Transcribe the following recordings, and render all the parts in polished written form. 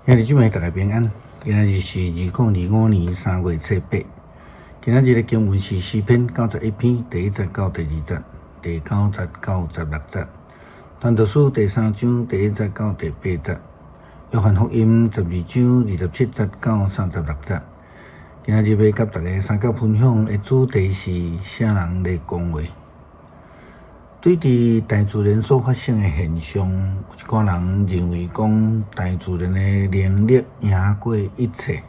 兄弟姊妹，大家平安。今仔日是2025年3月7日。今仔日的经文是诗篇91篇第1节到第2节，第9节到16节。传道书第3章第1节到第8节。约翰福音12章27节到36节。今仔日要甲大家三角分享的主题是啥人咧讲话。对伫大自然所发生的现象，有一寡人认为讲大自然的能力赢过一切。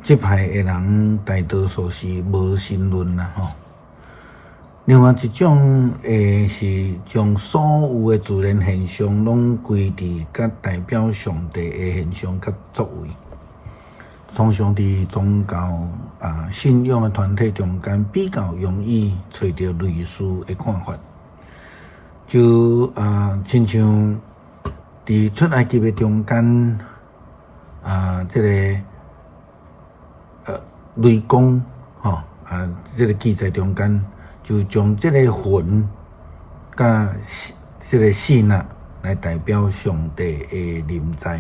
这派的人大多数是无神论啦吼。另外一种是将所有的自然现象拢归伫甲代表上帝的现象甲作为。通常伫宗教信仰的团体中间比较容易找到类似的看法。就亲像伫出埃及的中间这个雷公这个记载中间就将这个魂甲这个信来代表上帝的临在，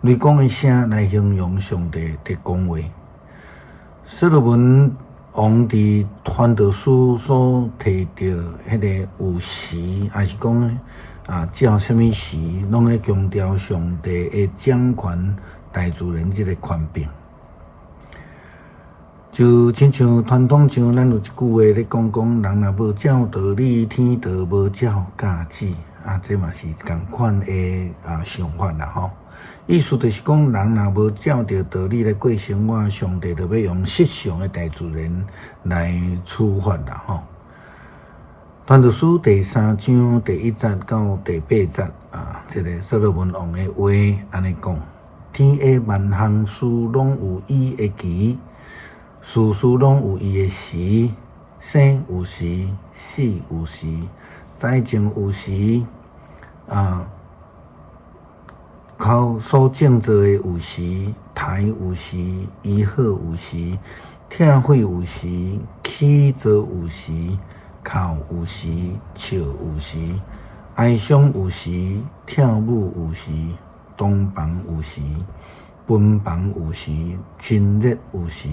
雷公的声来形容上帝的讲话。所罗门王伫传道书所提到迄个有时，还是讲照什么时，拢咧强调上帝的掌权大自然这个权柄。就亲像传统上，咱有一句话咧讲，人若无照道理，天道无照价子这嘛是同款的想法啦吼。意思就是讲，人若无照着道理来过生活，上帝就要用实相的大自然来处罚啦吼。传道书第3章第1节到第8节这个所罗门王的话安尼讲：天下万项事拢有伊的期，事事拢有伊的时，生有时，死有时，栽种有时靠所种做的有时，抬有时，医好有时，拆毁有时，起造有时，哭有时，笑有时，哀伤有时，跳舞有时，东房有时，奔房有时，亲热有时，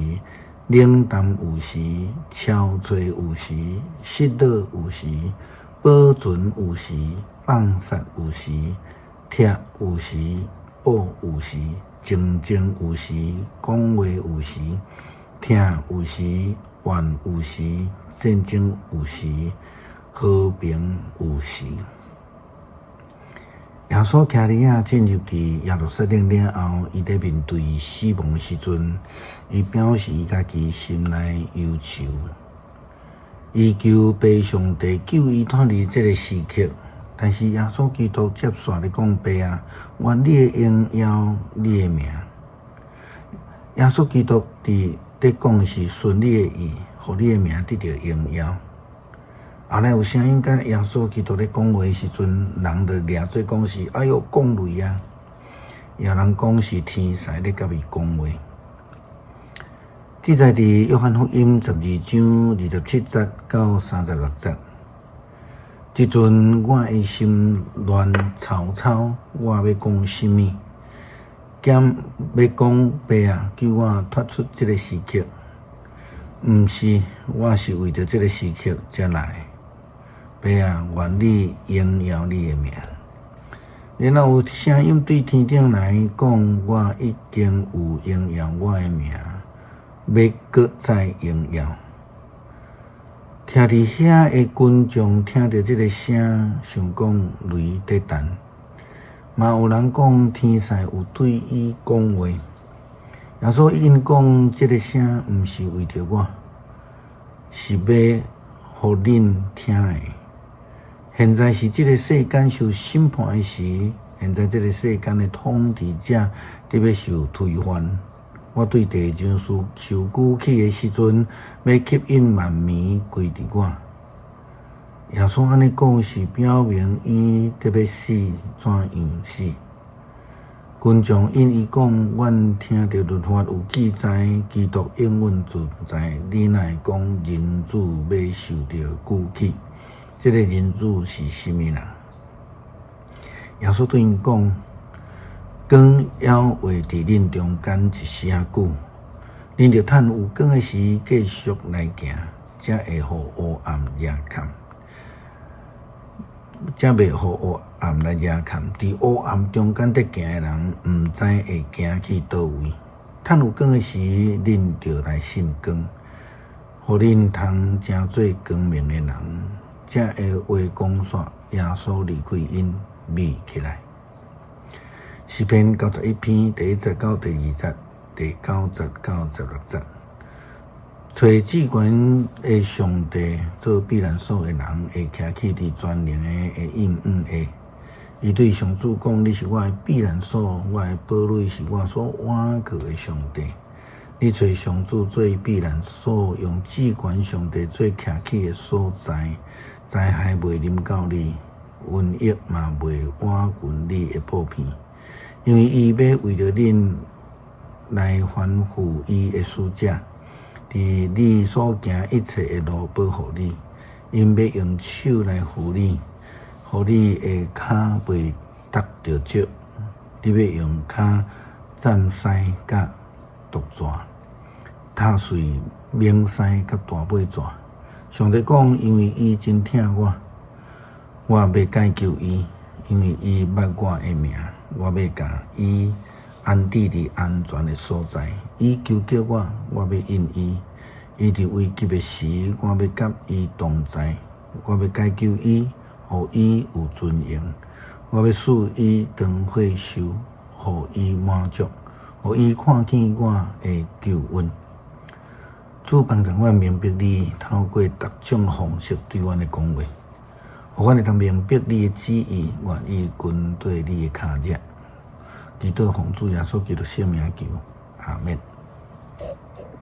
冷淡有时，憔悴有时，失落有时，保存有时，放杀有时，贴有时，报有时，静静有时，讲话有时，听有时，怨有时，战争有时，和平有时。耶稣骑驴进入伫耶路撒冷了后，伊在面对死亡的时阵，伊表示伊家己心内忧愁，伊求爸上帝救伊脱离这个时刻。但是耶稣基督接续咧讲：爸愿你的荣耀，你的名。耶稣基督在讲是顺你的意，互你的名得到荣耀。后来有声音甲耶稣基督咧讲话的时阵，人就掠做讲是哎哟讲雷啊，也有人讲是天使咧甲伊讲话。记载伫约翰福音12章27节到36节。即阵我的心乱草草，我要讲什么？兼要讲爸救我脱出这个时刻，毋是，我是为着这个时刻才来。爸愿你荣耀你的名。然后有声音对天顶来讲：我已经有荣耀我的名，要搁再荣耀。徛伫遐的群众听到这个声，想讲雷在弹。嘛有人讲天使有对伊讲话。耶稣因讲这个声毋是为着我，是要互恁听的。现在是这个世间受审判的时，现在这个世间的统治者得要受推翻。我对地上事受举起的时阵，要吸引万民归伫我。耶稣安尼讲是表明伊得要死，怎样死？群众因伊讲，阮听到律法有记载，基督永远存在，你哪会讲人子要受到举起？这个人子是什么人？耶稣对因讲：光要画伫恁中间一声久，恁着趁有光的时继续来行，才会互黑暗惹看。才袂互黑暗来惹看。伫黑暗中间在行的人，毋知会行去倒位。趁有光的时，恁着来信光，互恁通成做光明的人，才会话讲煞耶稣离开因，美起来。诗篇91篇第1节到第2节，第9节到16节。找至权的上帝做避难所的人，会徛起伫全能的会应允的。伊对上主讲：“你是我的避难所，我的堡垒是我所倚靠的上帝。”你找上主做避难所，用至权上帝做徛起的所在，灾害袂临到你，瘟疫嘛袂挽群你的布片，因为伊要为着恁来吩咐伊的使者。伫你所行一切的路保护你，因要用手来扶你，互你的骹袂踏着石。你要用骹站狮甲毒蛇，踏碎猛狮甲大尾蛇。上帝讲，因为伊真疼我，我要解救伊，因为伊捌我的名，我要甲伊安置伫安全的所在。伊求叫我，我要应伊。伊伫危急的时，我要甲伊同在。我要解救伊，互伊有尊严。我要使伊当岁寿，互伊满足，互伊看见我的救恩。主帮助我明白你透过各种方式对阮的讲话，互阮会当明白你的旨意，愿意跟对你的脚迹。祈祷奉主耶稣基督圣名求，阿们。